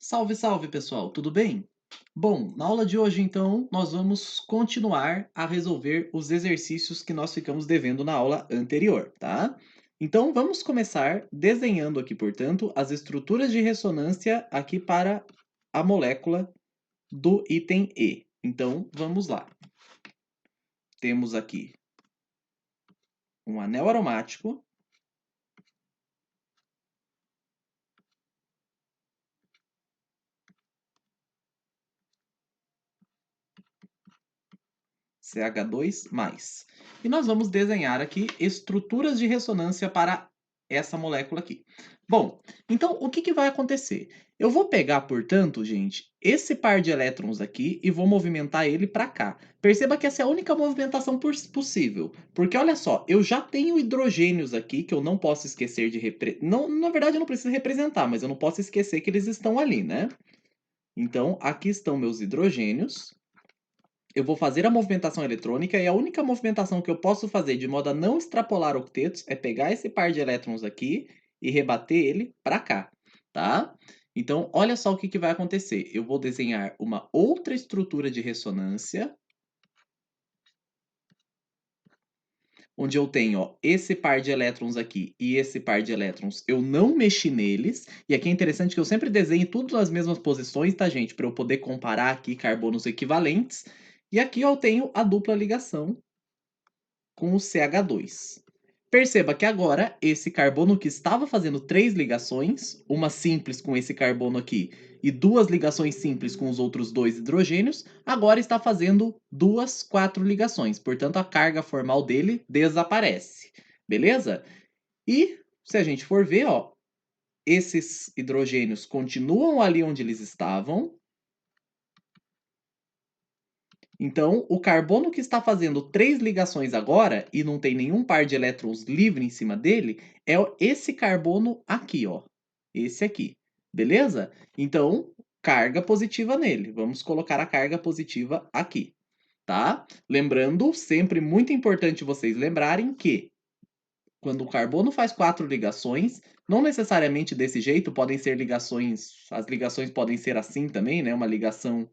Salve, salve, pessoal, tudo bem? Bom, na aula de hoje, então, nós vamos continuar a resolver os exercícios que nós ficamos devendo na aula anterior, tá? Então, vamos começar desenhando aqui, portanto, as estruturas de ressonância aqui para a molécula do item E. Então, vamos lá. Temos aqui um anel aromático, CH2+. E nós vamos desenhar aqui estruturas de ressonância para essa molécula aqui. Bom, então o que vai acontecer? Eu vou pegar, portanto, gente, esse par de elétrons aqui e vou movimentar ele para cá. Perceba que essa é a única movimentação possível, porque olha só, eu já tenho hidrogênios aqui que eu não posso esquecer de não, na verdade eu não preciso representar, mas eu não posso esquecer que eles estão ali, né? Então, aqui estão meus hidrogênios. Eu vou fazer a movimentação eletrônica e a única movimentação que eu posso fazer de modo a não extrapolar octetos é pegar esse par de elétrons aqui e rebater ele para cá, tá? Então, olha só o que vai acontecer. Eu vou desenhar uma outra estrutura de ressonância, onde eu tenho ó, esse par de elétrons aqui e esse par de elétrons, eu não mexi neles. E aqui é interessante que eu sempre desenhe tudo nas mesmas posições, tá, gente? Para eu poder comparar aqui carbonos equivalentes. E aqui eu tenho a dupla ligação com o CH2. Perceba que agora esse carbono que estava fazendo 3 ligações, uma simples com esse carbono aqui e 2 ligações simples com os outros 2 hidrogênios, agora está fazendo 4 ligações. Portanto, a carga formal dele desaparece. Beleza? E se a gente for ver, ó, esses hidrogênios continuam ali onde eles estavam. Então, o carbono que está fazendo 3 ligações agora e não tem nenhum par de elétrons livre em cima dele é esse carbono aqui, ó. Esse aqui. Beleza? Então, carga positiva nele. Vamos colocar a carga positiva aqui, tá? Lembrando, sempre muito importante vocês lembrarem que quando o carbono faz 4 ligações, não necessariamente desse jeito, podem ser ligações, as ligações podem ser assim também, né? Uma ligação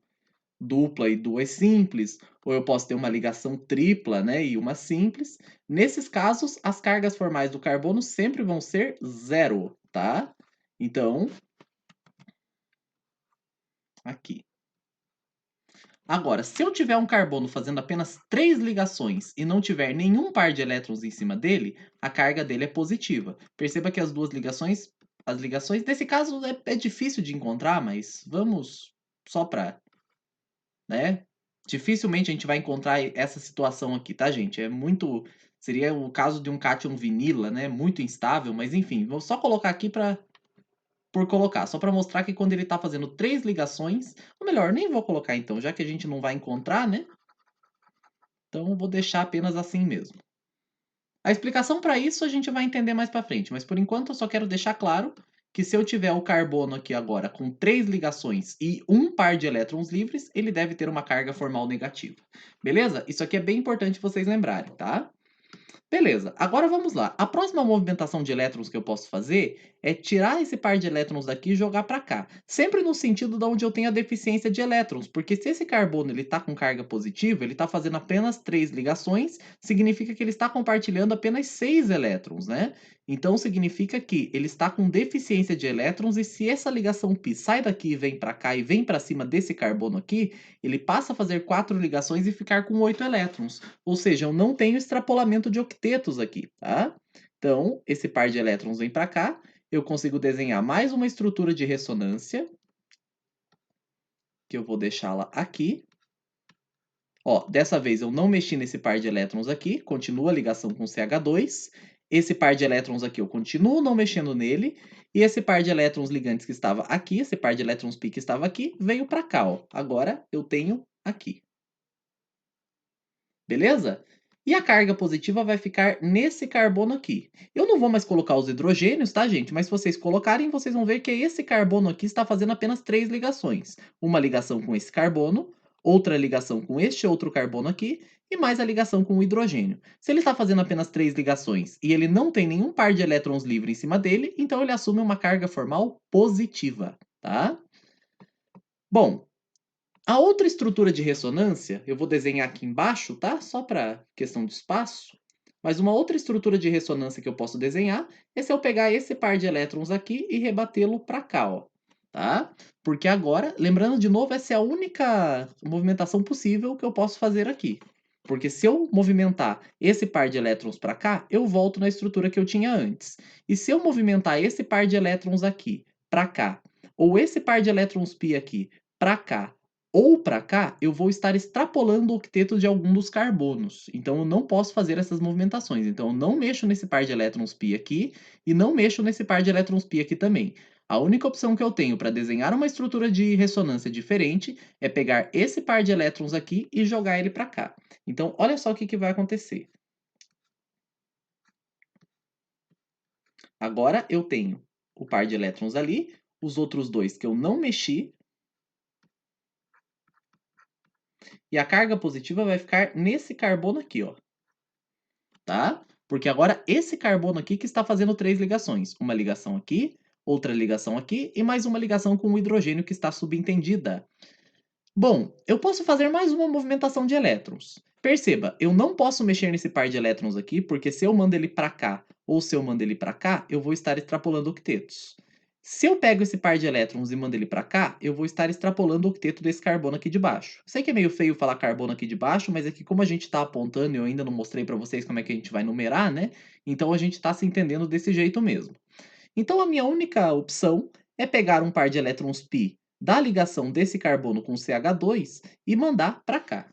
dupla e duas simples, ou eu posso ter uma ligação tripla, né, e uma simples. Nesses casos, as cargas formais do carbono sempre vão ser zero, tá? Então, aqui. Agora, se eu tiver um carbono fazendo apenas 3 ligações e não tiver nenhum par de elétrons em cima dele, a carga dele é positiva. Perceba que as ligações, nesse caso é difícil de encontrar, mas vamos só para, né? Dificilmente a gente vai encontrar essa situação aqui, tá, gente? Seria o caso de um cátion vinila, né? Muito instável, mas enfim, vou só colocar aqui por colocar, só para mostrar que quando ele está fazendo 3 ligações, ou melhor, nem vou colocar então, já que a gente não vai encontrar, né? Então eu vou deixar apenas assim mesmo. A explicação para isso a gente vai entender mais para frente, mas por enquanto eu só quero deixar claro que se eu tiver o carbono aqui agora com 3 ligações e um par de elétrons livres, ele deve ter uma carga formal negativa. Beleza? Isso aqui é bem importante vocês lembrarem, tá? Beleza, agora vamos lá. A próxima movimentação de elétrons que eu posso fazer é tirar esse par de elétrons daqui e jogar para cá. Sempre no sentido de onde eu tenho a deficiência de elétrons, porque se esse carbono está com carga positiva, ele está fazendo apenas 3 ligações, significa que ele está compartilhando apenas 6 elétrons, né? Então significa que ele está com deficiência de elétrons e se essa ligação π sai daqui e vem para cá e vem para cima desse carbono aqui, ele passa a fazer 4 ligações e ficar com 8 elétrons. Ou seja, eu não tenho extrapolamento de octetos aqui, tá? Então, esse par de elétrons vem para cá, eu consigo desenhar mais uma estrutura de ressonância, que eu vou deixá-la aqui. Ó, dessa vez eu não mexi nesse par de elétrons aqui, continua a ligação com CH2. Esse par de elétrons aqui eu continuo não mexendo nele. E esse par de elétrons ligantes que estava aqui, esse par de elétrons π que estava aqui, veio para cá, ó. Agora eu tenho aqui. Beleza? E a carga positiva vai ficar nesse carbono aqui. Eu não vou mais colocar os hidrogênios, tá, gente? Mas se vocês colocarem, vocês vão ver que esse carbono aqui está fazendo apenas 3 ligações. Uma ligação com esse carbono, outra ligação com este outro carbono aqui, e mais a ligação com o hidrogênio. Se ele está fazendo apenas 3 ligações e ele não tem nenhum par de elétrons livre em cima dele, então ele assume uma carga formal positiva, tá? Bom, a outra estrutura de ressonância, eu vou desenhar aqui embaixo, tá? Só para questão de espaço. Mas uma outra estrutura de ressonância que eu posso desenhar é se eu pegar esse par de elétrons aqui e rebatê-lo para cá, ó, tá? Porque agora, lembrando de novo, essa é a única movimentação possível que eu posso fazer aqui. Porque se eu movimentar esse par de elétrons para cá, eu volto na estrutura que eu tinha antes. E se eu movimentar esse par de elétrons aqui para cá, ou esse par de elétrons π aqui para cá, ou para cá, eu vou estar extrapolando o octeto de algum dos carbonos. Então eu não posso fazer essas movimentações. Então eu não mexo nesse par de elétrons π aqui e não mexo nesse par de elétrons π aqui também. A única opção que eu tenho para desenhar uma estrutura de ressonância diferente é pegar esse par de elétrons aqui e jogar ele para cá. Então olha só o que vai acontecer. Agora eu tenho o par de elétrons ali, os outros dois que eu não mexi, e a carga positiva vai ficar nesse carbono aqui, ó. Tá? Porque agora esse carbono aqui que está fazendo 3 ligações. Uma ligação aqui, outra ligação aqui e mais uma ligação com o hidrogênio que está subentendida. Bom, eu posso fazer mais uma movimentação de elétrons. Perceba, eu não posso mexer nesse par de elétrons aqui, porque se eu mando ele para cá ou se eu mando ele para cá, eu vou estar extrapolando octetos. Se eu pego esse par de elétrons e mando ele para cá, eu vou estar extrapolando o octeto desse carbono aqui de baixo. Sei que é meio feio falar carbono aqui de baixo, mas é que como a gente está apontando e eu ainda não mostrei para vocês como é que a gente vai numerar, né? Então a gente está se entendendo desse jeito mesmo. Então a minha única opção é pegar um par de elétrons π da ligação desse carbono com CH2 e mandar para cá.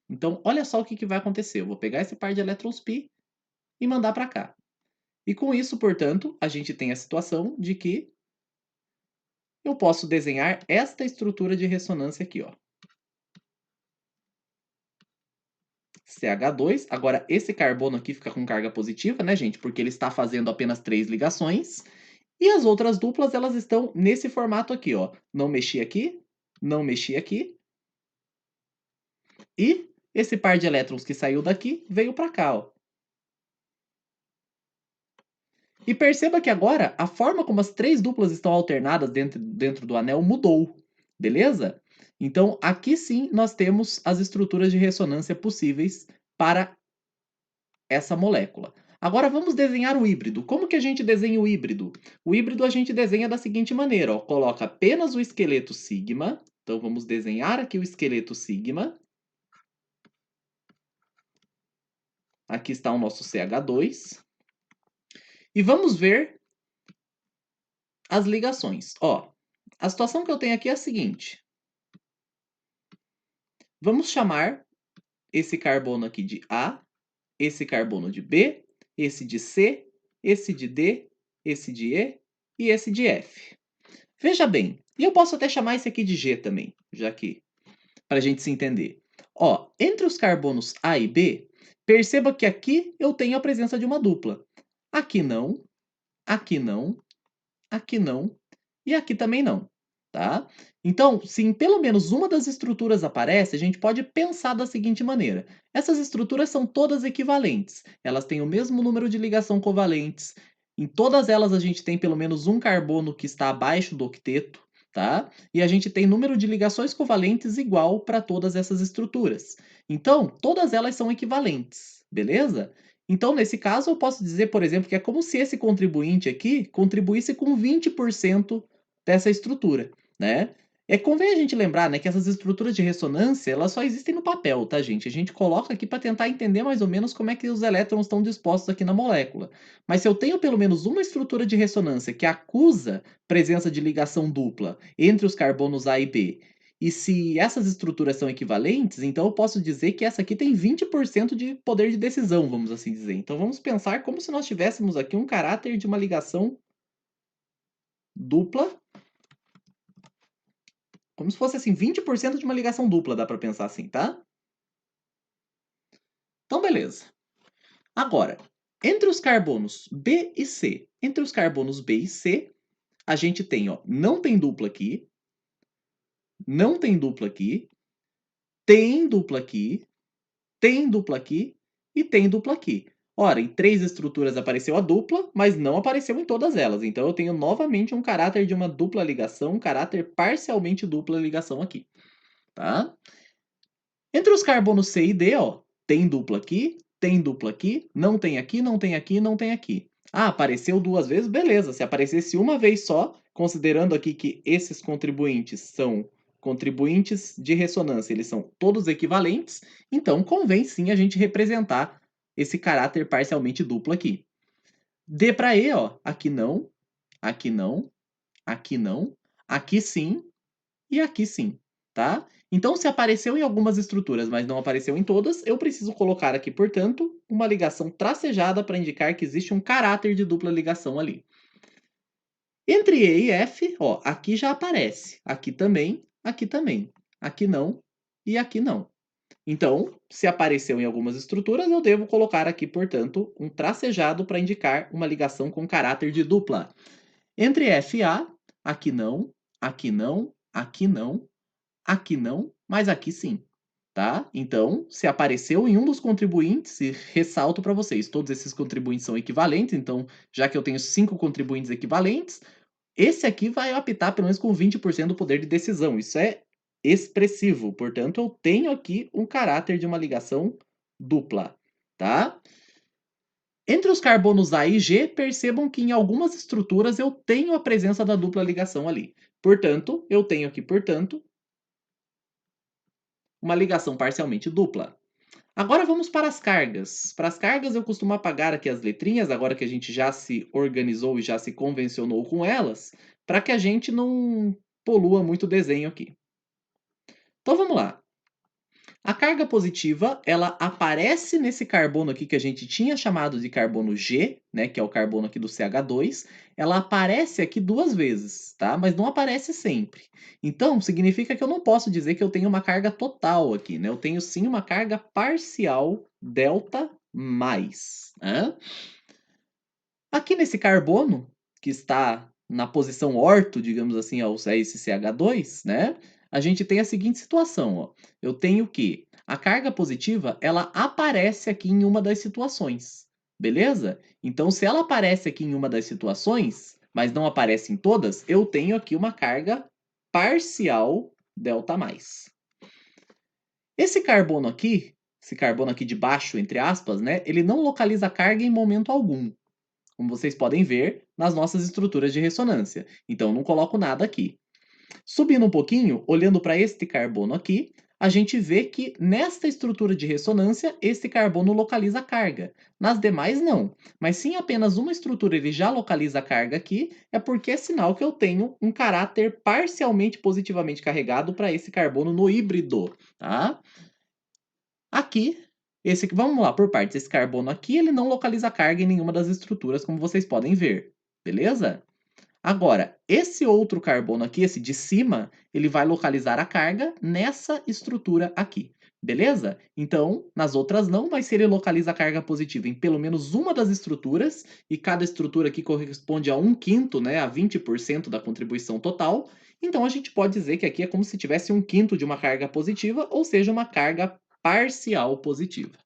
Então olha só o que vai acontecer. Eu vou pegar esse par de elétrons π e mandar para cá. E com isso, portanto, a gente tem a situação de que eu posso desenhar esta estrutura de ressonância aqui, ó. CH2. Agora, esse carbono aqui fica com carga positiva, né, gente? Porque ele está fazendo apenas 3 ligações. E as outras duplas, elas estão nesse formato aqui, ó. Não mexi aqui, não mexi aqui. E esse par de elétrons que saiu daqui veio para cá, ó. E perceba que agora a forma como as 3 duplas estão alternadas dentro do anel mudou, beleza? Então, aqui sim nós temos as estruturas de ressonância possíveis para essa molécula. Agora vamos desenhar o híbrido. Como que a gente desenha o híbrido? O híbrido a gente desenha da seguinte maneira, ó, coloca apenas o esqueleto sigma. Então vamos desenhar aqui o esqueleto sigma. Aqui está o nosso CH2. E vamos ver as ligações. Ó, a situação que eu tenho aqui é a seguinte. Vamos chamar esse carbono aqui de A, esse carbono de B, esse de C, esse de D, esse de E e esse de F. Veja bem, e eu posso até chamar esse aqui de G também, já que, para a gente se entender. Ó, entre os carbonos A e B, perceba que aqui eu tenho a presença de uma dupla. Aqui não, aqui não, aqui não e aqui também não, tá? Então, se em pelo menos uma das estruturas aparece, a gente pode pensar da seguinte maneira. Essas estruturas são todas equivalentes. Elas têm o mesmo número de ligação covalentes. Em todas elas a gente tem pelo menos um carbono que está abaixo do octeto, tá? E a gente tem número de ligações covalentes igual para todas essas estruturas. Então, todas elas são equivalentes, beleza? Então, nesse caso, eu posso dizer, por exemplo, que é como se esse contribuinte aqui contribuísse com 20% dessa estrutura, né? Convém a gente lembrar, né, que essas estruturas de ressonância, elas só existem no papel, tá, gente? A gente coloca aqui para tentar entender mais ou menos como é que os elétrons estão dispostos aqui na molécula. Mas se eu tenho pelo menos uma estrutura de ressonância que acusa presença de ligação dupla entre os carbonos A e B, e se essas estruturas são equivalentes, então eu posso dizer que essa aqui tem 20% de poder de decisão, vamos assim dizer. Então vamos pensar como se nós tivéssemos aqui um caráter de uma ligação dupla. Como se fosse assim, 20% de uma ligação dupla, dá para pensar assim, tá? Então beleza. Agora, entre os carbonos B e C, entre os carbonos B e C, a gente tem, ó, não tem dupla aqui, não tem dupla aqui, tem dupla aqui, tem dupla aqui e tem dupla aqui. Ora, em 3 estruturas apareceu a dupla, mas não apareceu em todas elas. Então eu tenho novamente um caráter de uma dupla ligação, um caráter parcialmente dupla ligação aqui, tá? Entre os carbonos C e D, ó, tem dupla aqui, não tem aqui, não tem aqui, não tem aqui. Ah, apareceu 2 vezes, beleza. Se aparecesse uma vez só, considerando aqui que esses contribuintes são contribuintes de ressonância, eles são todos equivalentes, então convém sim a gente representar esse caráter parcialmente duplo aqui. D para E, ó, aqui não, aqui não, aqui não, aqui sim e aqui sim, tá? Então, se apareceu em algumas estruturas, mas não apareceu em todas, eu preciso colocar aqui, portanto, uma ligação tracejada para indicar que existe um caráter de dupla ligação ali. Entre E e F, ó, aqui já aparece, aqui também, aqui não e aqui não. Então, se apareceu em algumas estruturas, eu devo colocar aqui, portanto, um tracejado para indicar uma ligação com caráter de dupla. Entre F e A, aqui não, aqui não, aqui não, aqui não, mas aqui sim, tá? Então, se apareceu em um dos contribuintes, e ressalto para vocês, todos esses contribuintes são equivalentes, então, já que eu tenho 5 contribuintes equivalentes, esse aqui vai apitar pelo menos com 20% do poder de decisão. Isso é expressivo, portanto, eu tenho aqui um caráter de uma ligação dupla, tá? Entre os carbonos A e G, percebam que em algumas estruturas eu tenho a presença da dupla ligação ali. Portanto, eu tenho aqui, portanto, uma ligação parcialmente dupla. Agora vamos para as cargas. Para as cargas eu costumo apagar aqui as letrinhas, agora que a gente já se organizou e já se convencionou com elas, para que a gente não polua muito o desenho aqui. Então vamos lá. A carga positiva, ela aparece nesse carbono aqui que a gente tinha chamado de carbono G, né, que é o carbono aqui do CH2, ela aparece aqui 2 vezes, tá? Mas não aparece sempre. Então, significa que eu não posso dizer que eu tenho uma carga total aqui, né? Eu tenho sim uma carga parcial delta mais, né? Aqui nesse carbono, que está na posição orto, digamos assim, a esse CH2, né? A gente tem a seguinte situação, ó. Eu tenho que a carga positiva, ela aparece aqui em uma das situações, beleza? Então, se ela aparece aqui em uma das situações, mas não aparece em todas, eu tenho aqui uma carga parcial delta mais. Esse carbono aqui de baixo, entre aspas, né? Ele não localiza carga em momento algum, como vocês podem ver nas nossas estruturas de ressonância. Então, eu não coloco nada aqui. Subindo um pouquinho, olhando para este carbono aqui, a gente vê que nesta estrutura de ressonância, este carbono localiza carga. Nas demais, não. Mas se em apenas uma estrutura ele já localiza a carga aqui, é porque é sinal que eu tenho um caráter parcialmente positivamente carregado para esse carbono no híbrido. Tá? Aqui, vamos lá por partes. Esse carbono aqui, ele não localiza carga em nenhuma das estruturas, como vocês podem ver. Beleza? Agora, esse outro carbono aqui, esse de cima, ele vai localizar a carga nessa estrutura aqui. Beleza? Então, nas outras não, mas se ele localiza a carga positiva em pelo menos uma das estruturas, e cada estrutura aqui corresponde a 1/5, né, a 20% da contribuição total, então a gente pode dizer que aqui é como se tivesse 1/5 de uma carga positiva, ou seja, uma carga parcial positiva.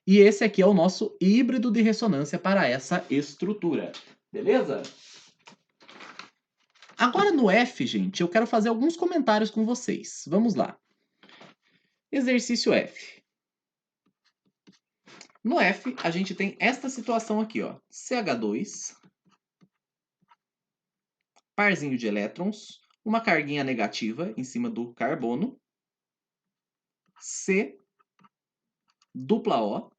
E esse aqui é o nosso híbrido de ressonância para essa estrutura. Beleza? Agora no F, gente, eu quero fazer alguns comentários com vocês. Vamos lá. Exercício F. No F, a gente tem esta situação aqui, ó. CH2, parzinho de elétrons, uma carguinha negativa em cima do carbono, C, dupla O,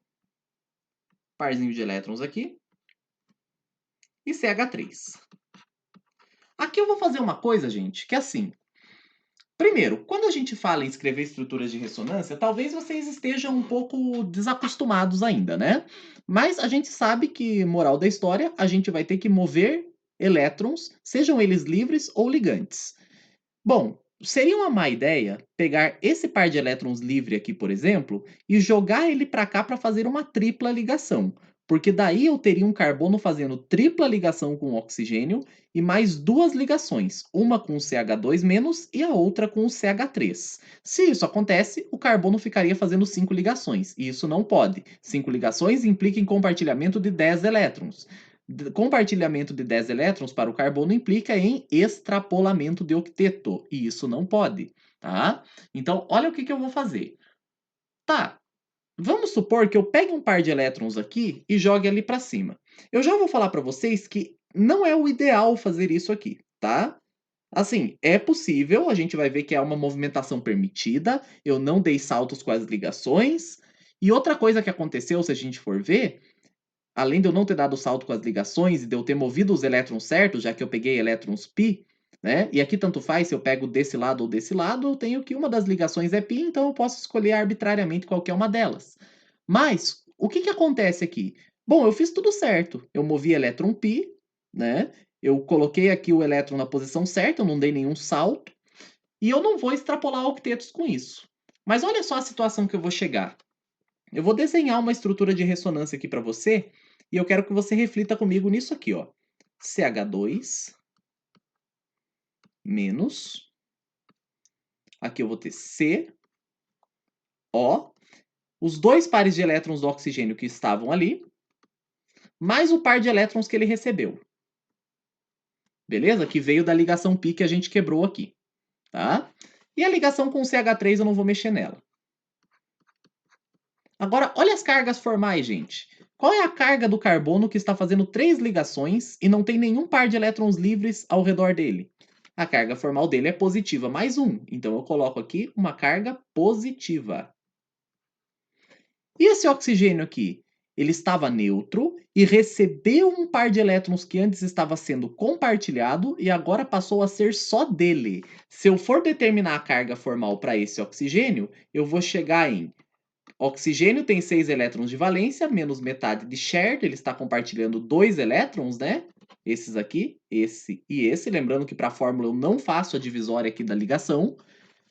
parzinho de elétrons aqui, e CH3. Aqui eu vou fazer uma coisa, gente, que é assim. Primeiro, quando a gente fala em escrever estruturas de ressonância, talvez vocês estejam um pouco desacostumados ainda, né? Mas a gente sabe que, moral da história, a gente vai ter que mover elétrons, sejam eles livres ou ligantes. Bom, seria uma má ideia pegar esse par de elétrons livre aqui, por exemplo, e jogar ele para cá para fazer uma tripla ligação. Porque daí eu teria um carbono fazendo tripla ligação com o oxigênio e mais duas ligações, uma com o CH2- e a outra com o CH3. Se isso acontece, o carbono ficaria fazendo 5 ligações, e isso não pode. 5 ligações implica em compartilhamento de 10 elétrons. Compartilhamento de 10 elétrons para o carbono implica em extrapolamento de octeto, e isso não pode, tá? Então, olha o que eu vou fazer. Tá, vamos supor que eu pegue um par de elétrons aqui e jogue ali para cima. Eu já vou falar para vocês que não é o ideal fazer isso aqui, tá? Assim, é possível, a gente vai ver que é uma movimentação permitida, eu não dei saltos com as ligações. E outra coisa que aconteceu, se a gente for ver, além de eu não ter dado salto com as ligações e de eu ter movido os elétrons certos, já que eu peguei elétrons π, né? E aqui tanto faz se eu pego desse lado ou desse lado, eu tenho que uma das ligações é π, então eu posso escolher arbitrariamente qualquer uma delas. Mas, o que acontece aqui? Bom, eu fiz tudo certo. Eu movi elétron π, né? Eu coloquei aqui o elétron na posição certa, eu não dei nenhum salto, e eu não vou extrapolar octetos com isso. Mas olha só a situação que eu vou chegar. Eu vou desenhar uma estrutura de ressonância aqui para você e eu quero que você reflita comigo nisso aqui, ó. CH2 menos. Aqui eu vou ter C, O, os dois pares de elétrons do oxigênio que estavam ali, mais o par de elétrons que ele recebeu. Beleza? Que veio da ligação π que a gente quebrou aqui, tá? E a ligação com o CH3 eu não vou mexer nela. Agora, olha as cargas formais, gente. Qual é a carga do carbono que está fazendo 3 ligações e não tem nenhum par de elétrons livres ao redor dele? A carga formal dele é positiva, mais um. Então, eu coloco aqui uma carga positiva. E esse oxigênio aqui? Ele estava neutro e recebeu um par de elétrons que antes estava sendo compartilhado e agora passou a ser só dele. Se eu for determinar a carga formal para esse oxigênio, eu vou chegar em oxigênio tem 6 elétrons de valência, menos metade de shared, ele está compartilhando 2 elétrons, né? Esses aqui, esse e esse. Lembrando que para a fórmula eu não faço a divisória aqui da ligação.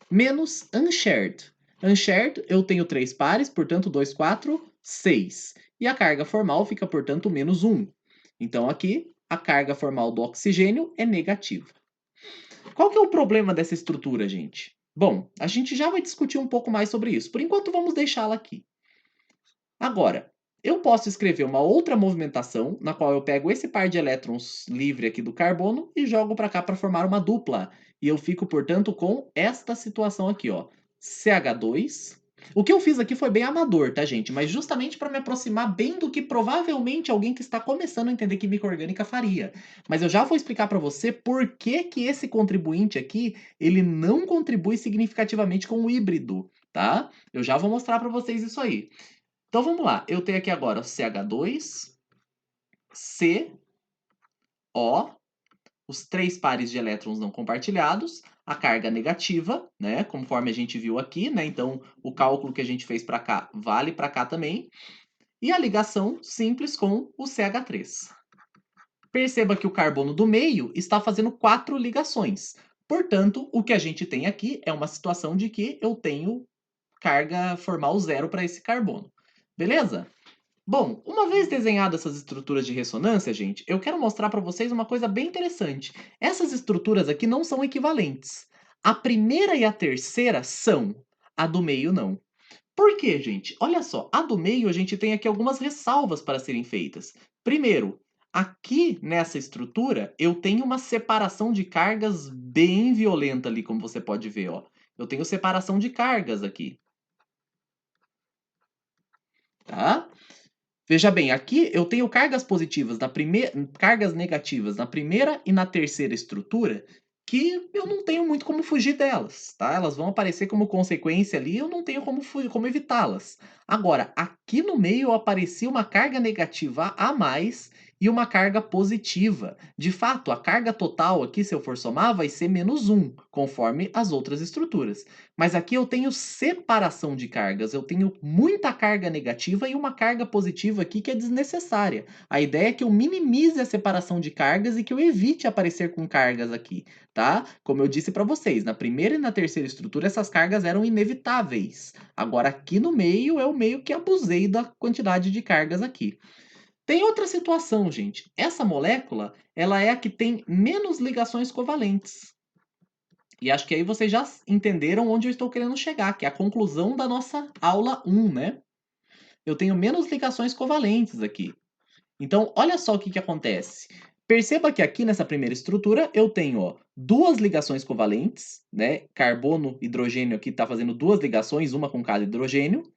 Menos unshared. Unshared eu tenho 3 pares, portanto 2, 4, 6. E a carga formal fica, portanto, menos 1. Então aqui a carga formal do oxigênio é negativa. Qual que é o problema dessa estrutura, gente? Bom, a gente já vai discutir um pouco mais sobre isso. Por enquanto, vamos deixá-la aqui. Agora, eu posso escrever uma outra movimentação, na qual eu pego esse par de elétrons livre aqui do carbono e jogo para cá para formar uma dupla. E eu fico, portanto, com esta situação aqui, ó. CH2. O que eu fiz aqui foi bem amador, tá, gente? Mas justamente para me aproximar bem do que provavelmente alguém que está começando a entender química orgânica faria. Mas eu já vou explicar para você por que que esse contribuinte aqui, ele não contribui significativamente com o híbrido, tá? Eu já vou mostrar para vocês isso aí. Então vamos lá, eu tenho aqui agora CH2, C, O, os 3 pares de elétrons não compartilhados, a carga negativa, né, conforme a gente viu aqui, né, então o cálculo que a gente fez para cá vale para cá também, e a ligação simples com o CH3. Perceba que o carbono do meio está fazendo 4 ligações, portanto, o que a gente tem aqui é uma situação de que eu tenho carga formal zero para esse carbono, beleza? Bom, uma vez desenhadas essas estruturas de ressonância, gente, eu quero mostrar para vocês uma coisa bem interessante. Essas estruturas aqui não são equivalentes. A primeira e a terceira são, a do meio não. Por quê, gente? Olha só, a do meio a gente tem aqui algumas ressalvas para serem feitas. Primeiro, aqui nessa estrutura eu tenho uma separação de cargas bem violenta ali, como você pode ver, ó. Eu tenho separação de cargas aqui. Tá? Veja bem, aqui eu tenho cargas positivas na primeira, cargas negativas na primeira e na terceira estrutura, que eu não tenho muito como fugir delas, tá? Elas vão aparecer como consequência ali, eu não tenho como evitá-las. Agora, aqui no meio aparecia uma carga negativa a mais e uma carga positiva. De fato, a carga total aqui, se eu for somar, vai ser menos 1, conforme as outras estruturas. Mas aqui eu tenho separação de cargas, eu tenho muita carga negativa e uma carga positiva aqui que é desnecessária. A ideia é que eu minimize a separação de cargas e que eu evite aparecer com cargas aqui, tá? Como eu disse para vocês, na primeira e na terceira estrutura essas cargas eram inevitáveis. Agora aqui no meio eu meio que abusei da quantidade de cargas aqui. Tem outra situação, gente. Essa molécula, ela é a que tem menos ligações covalentes. E acho que aí vocês já entenderam onde eu estou querendo chegar, que é a conclusão da nossa aula 1, né? Eu tenho menos ligações covalentes aqui. Então, olha só o que acontece. Perceba que aqui nessa primeira estrutura eu tenho duas ligações covalentes, né? Carbono, hidrogênio aqui está fazendo duas ligações, uma com cada hidrogênio,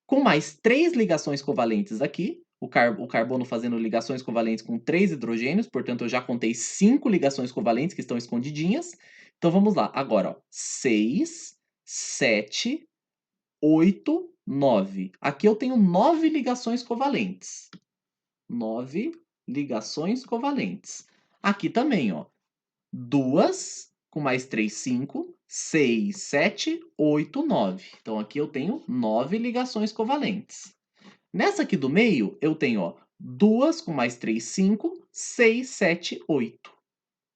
com mais três ligações covalentes aqui. O carbono fazendo ligações covalentes com três hidrogênios, portanto eu já contei 5 ligações covalentes que estão escondidinhas. Então vamos lá, agora 6, 7, 8, 9. Aqui eu tenho 9 ligações covalentes. 9 ligações covalentes. Aqui também, ó. 2 com mais 3, 5, 6, 7, 8, 9. Então aqui eu tenho 9 ligações covalentes. Nessa aqui do meio, eu tenho, ó, 2 com mais 3, 5, 6, 7, 8.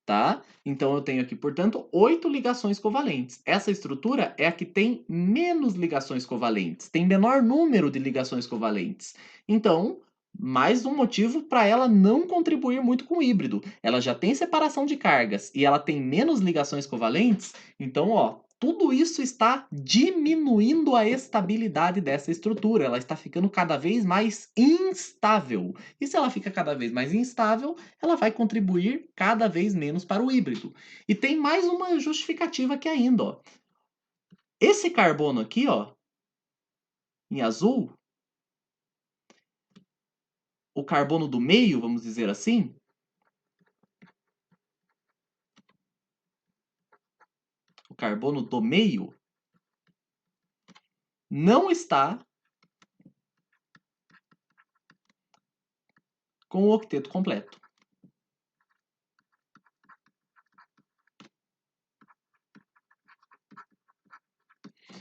Tá? Então eu tenho aqui, portanto, 8 ligações covalentes. Essa estrutura é a que tem menos ligações covalentes, tem menor número de ligações covalentes. Então, mais um motivo para ela não contribuir muito com o híbrido. Ela já tem separação de cargas e ela tem menos ligações covalentes, então, ó, tudo isso está diminuindo a estabilidade dessa estrutura. Ela está ficando cada vez mais instável. E se ela fica cada vez mais instável, ela vai contribuir cada vez menos para o híbrido. E tem mais uma justificativa aqui ainda, ó. Esse carbono aqui, ó, em azul, o carbono do meio, vamos dizer assim, o carbono do meio não está com o octeto completo.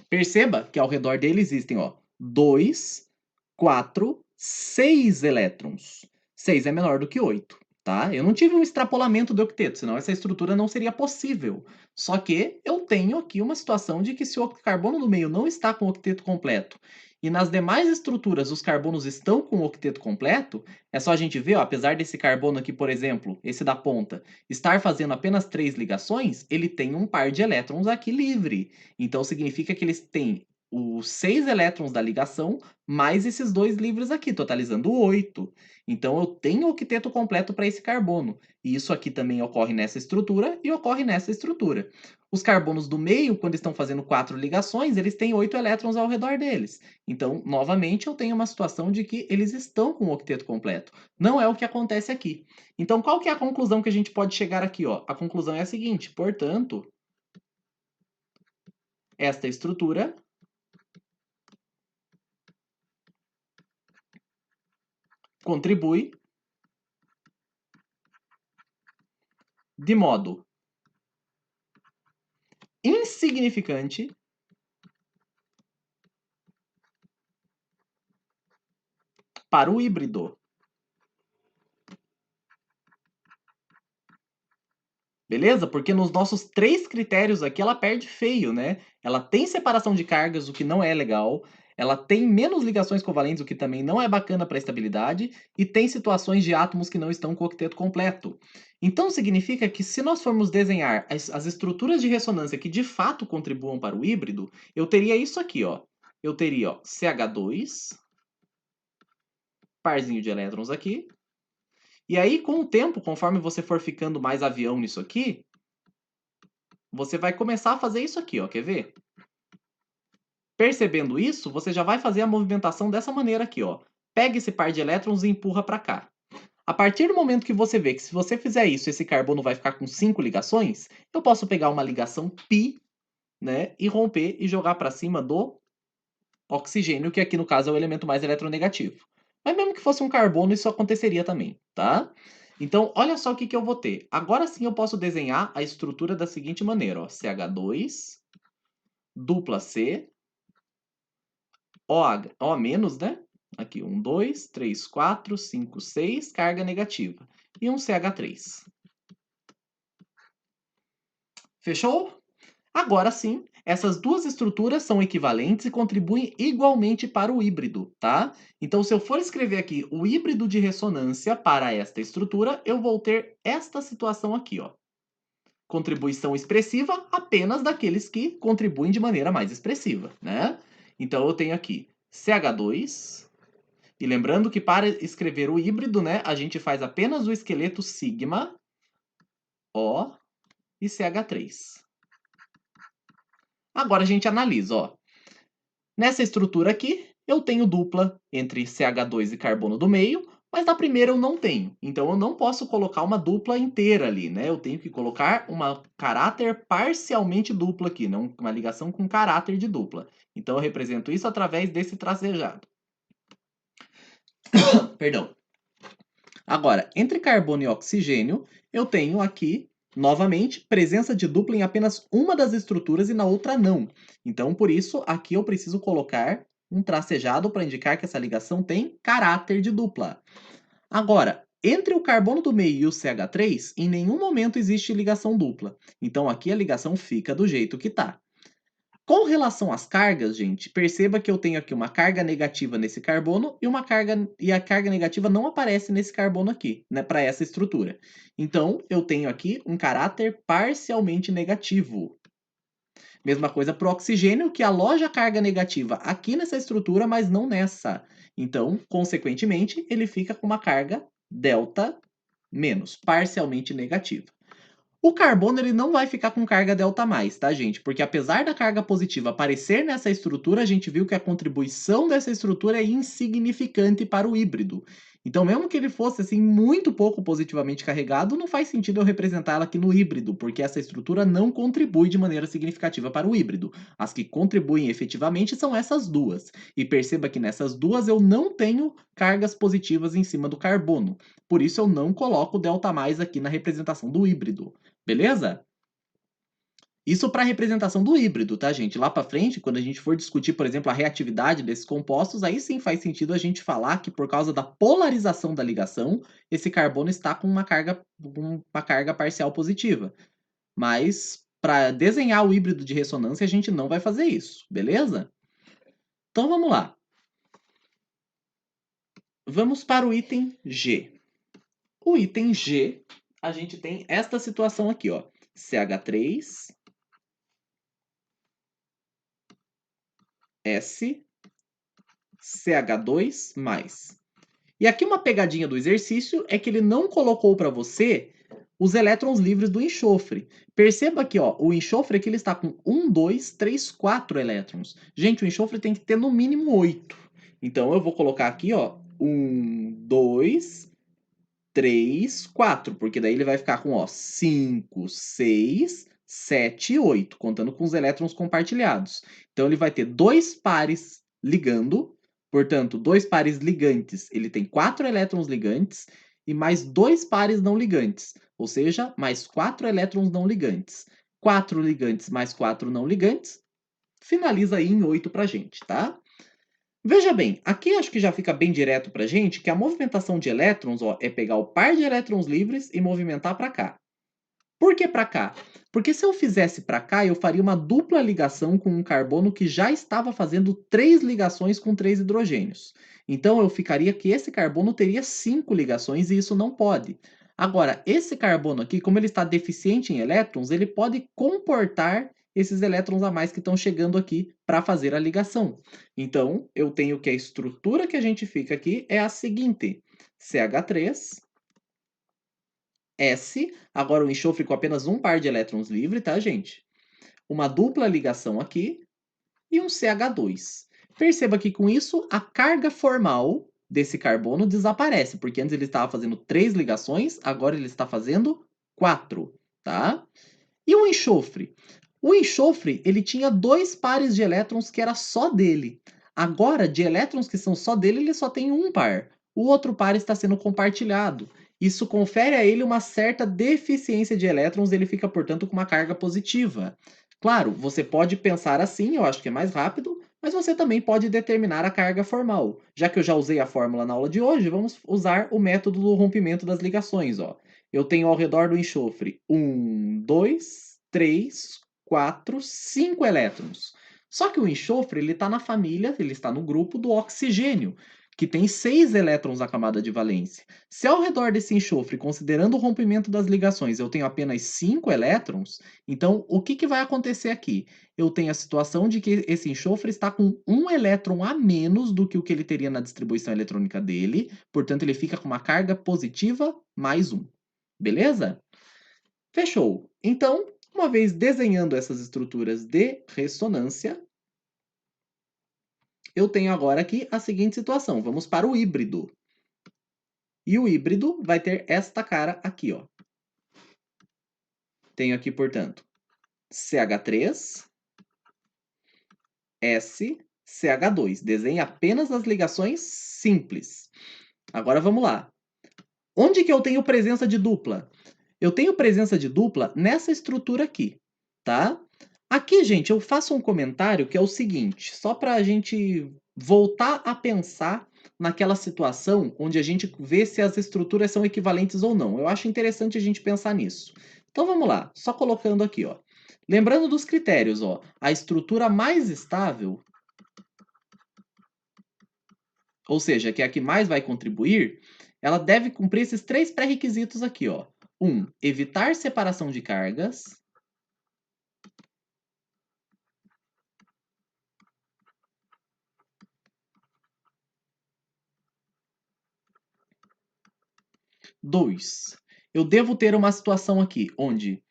Perceba que ao redor dele existem, ó, 2, 4, 6 elétrons. 6 é menor do que 8, tá? Eu não tive um extrapolamento do octeto, senão essa estrutura não seria possível. Só que eu tenho aqui uma situação de que se o carbono do meio não está com o octeto completo e nas demais estruturas os carbonos estão com o octeto completo, é só a gente ver, ó, apesar desse carbono aqui, por exemplo, esse da ponta, estar fazendo apenas 3 ligações, ele tem um par de elétrons aqui livre. Então significa que eles têm os 6 elétrons da ligação mais esses dois livres aqui, totalizando 8. Então eu tenho o octeto completo para esse carbono. E isso aqui também ocorre nessa estrutura e ocorre nessa estrutura. Os carbonos do meio, quando estão fazendo 4 ligações, eles têm 8 elétrons ao redor deles. Então, novamente, eu tenho uma situação de que eles estão com o octeto completo. Não é o que acontece aqui. Então, qual que é a conclusão que a gente pode chegar aqui? Ó? A conclusão é a seguinte, portanto, esta estrutura contribui de modo insignificante para o híbrido. Beleza? Porque nos nossos 3 critérios aqui ela perde feio, né? Ela tem separação de cargas, o que não é legal. Ela tem menos ligações covalentes, o que também não é bacana para a estabilidade. E tem situações de átomos que não estão com o octeto completo. Então significa que se nós formos desenhar as estruturas de ressonância que de fato contribuam para o híbrido, eu teria isso aqui, ó. Eu teria, ó, CH2, parzinho de elétrons aqui. E aí, com o tempo, conforme você for ficando mais avião nisso aqui, você vai começar a fazer isso aqui, ó. Quer ver? Percebendo isso, você já vai fazer a movimentação dessa maneira aqui, ó. Pega esse par de elétrons e empurra para cá. A partir do momento que você vê que se você fizer isso, esse carbono vai ficar com 5 ligações, eu posso pegar uma ligação π, né, e romper e jogar para cima do oxigênio, que aqui no caso é o elemento mais eletronegativo. Mas mesmo que fosse um carbono, isso aconteceria também, tá? Então, olha só o que eu vou ter. Agora sim eu posso desenhar a estrutura da seguinte maneira, ó. CH2, dupla C, O menos, né? Aqui, 1, 2, 3, 4, 5, 6, carga negativa. E um CH3. Fechou? Agora sim, Essas duas estruturas são equivalentes e contribuem igualmente para o híbrido, tá? Então, se eu for escrever aqui o híbrido de ressonância para esta estrutura, eu vou ter esta situação aqui, ó. Contribuição expressiva apenas daqueles que contribuem de maneira mais expressiva, né? Então, eu tenho aqui CH2, e lembrando que para escrever o híbrido, né, a gente faz apenas o esqueleto sigma, O e CH3. Agora a gente analisa, ó. Nessa estrutura aqui, eu tenho dupla entre CH2 e carbono do meio, mas na primeira eu não tenho. Então eu não posso colocar uma dupla inteira ali, né? Eu tenho que colocar uma caráter parcialmente dupla aqui, não uma ligação com caráter de dupla. Então eu represento isso através desse tracejado. Perdão. Agora, entre carbono e oxigênio, eu tenho aqui, novamente, presença de dupla em apenas uma das estruturas e na outra não. Então, por isso, aqui eu preciso colocar um tracejado para indicar que essa ligação tem caráter de dupla. Agora, entre o carbono do meio e o CH3, em nenhum momento existe ligação dupla. Então, aqui a ligação fica do jeito que está. Com relação às cargas, gente, perceba que eu tenho aqui uma carga negativa nesse carbono e a carga negativa não aparece nesse carbono aqui, né, para essa estrutura. Então, eu tenho aqui um caráter parcialmente negativo. Mesma coisa para o oxigênio, que aloja a carga negativa aqui nessa estrutura, mas não nessa. Então, consequentemente, ele fica com uma carga delta menos, parcialmente negativa. O carbono ele não vai ficar com carga delta mais, tá, gente? Porque apesar da carga positiva aparecer nessa estrutura, a gente viu que a contribuição dessa estrutura é insignificante para o híbrido. Então, mesmo que ele fosse assim muito pouco positivamente carregado, não faz sentido eu representá-la aqui no híbrido, porque essa estrutura não contribui de maneira significativa para o híbrido. As que contribuem efetivamente são essas duas. E perceba que nessas duas eu não tenho cargas positivas em cima do carbono. Por isso eu não coloco o delta mais aqui na representação do híbrido. Beleza? Isso para a representação do híbrido, tá, gente? Lá para frente, quando a gente for discutir, por exemplo, a reatividade desses compostos, aí sim faz sentido a gente falar que por causa da polarização da ligação, esse carbono está com uma carga parcial positiva. Mas para desenhar o híbrido de ressonância, a gente não vai fazer isso, beleza? Então vamos lá. Vamos para o item G. O item G, a gente tem esta situação aqui, ó. CH3 S CH2+. E aqui uma pegadinha do exercício é que ele não colocou para você os elétrons livres do enxofre. Perceba que ó, o enxofre aqui ele está com 1, 2, 3, 4 elétrons. Gente, o enxofre tem que ter no mínimo 8. Então eu vou colocar aqui ó, 1, 2, 3, 4, porque daí ele vai ficar com ó, 5, 6, 7 e 8, contando com os elétrons compartilhados. Então ele vai ter dois pares ligando, portanto, dois pares ligantes, ele tem 4 elétrons ligantes e mais dois pares não ligantes, ou seja, mais 4 elétrons não ligantes. 4 ligantes mais 4 não ligantes, finaliza aí em 8 para a gente, tá? Veja bem, aqui acho que já fica bem direto para a gente que a movimentação de elétrons ó, é pegar o par de elétrons livres e movimentar para cá. Por que para cá? Porque se eu fizesse para cá, eu faria uma dupla ligação com um carbono que já estava fazendo 3 ligações com 3 hidrogênios. Então eu ficaria que esse carbono teria 5 ligações e isso não pode. Agora, esse carbono aqui, como ele está deficiente em elétrons, ele pode comportar esses elétrons a mais que estão chegando aqui para fazer a ligação. Então, eu tenho que a estrutura que a gente fica aqui é a seguinte: CH3 S, agora o enxofre com apenas um par de elétrons livre, tá, gente? Uma dupla ligação aqui e um CH2. Perceba que com isso a carga formal desse carbono desaparece, porque antes ele estava fazendo 3 ligações, agora ele está fazendo 4, tá? E o enxofre? O enxofre, ele tinha dois pares de elétrons que era só dele. Agora, de elétrons que são só dele, ele só tem um par. O outro par está sendo compartilhado. Isso confere a ele uma certa deficiência de elétrons, ele fica, portanto, com uma carga positiva. Claro, você pode pensar assim, eu acho que é mais rápido, mas você também pode determinar a carga formal. Já que eu já usei a fórmula na aula de hoje, vamos usar o método do rompimento das ligações. Ó. Eu tenho ao redor do enxofre 1, 2, 3, 4, 5 elétrons. Só que o enxofre ele está na família, ele está no grupo do oxigênio, que tem 6 elétrons na camada de valência. Se ao redor desse enxofre, considerando o rompimento das ligações, eu tenho apenas 5 elétrons, então o que vai acontecer aqui? Eu tenho a situação de que esse enxofre está com um elétron a menos do que o que ele teria na distribuição eletrônica dele, portanto ele fica com uma carga positiva mais 1. Beleza? Fechou. Então, uma vez desenhando essas estruturas de ressonância, eu tenho agora aqui a seguinte situação. Vamos para o híbrido. E o híbrido vai ter esta cara aqui, ó. Tenho aqui, portanto, CH3, S, CH2. Desenhe apenas as ligações simples. Agora vamos lá. Onde que eu tenho presença de dupla? Eu tenho presença de dupla nessa estrutura aqui, tá? Aqui, gente, eu faço um comentário que é o seguinte, só para a gente voltar a pensar naquela situação onde a gente vê se as estruturas são equivalentes ou não. Eu acho interessante a gente pensar nisso. Então vamos lá, só colocando aqui, ó. Lembrando dos critérios, ó, a estrutura mais estável, ou seja, que é a que mais vai contribuir, ela deve cumprir esses 3 pré-requisitos aqui, ó. 1, evitar separação de cargas. 2, eu devo ter uma situação aqui onde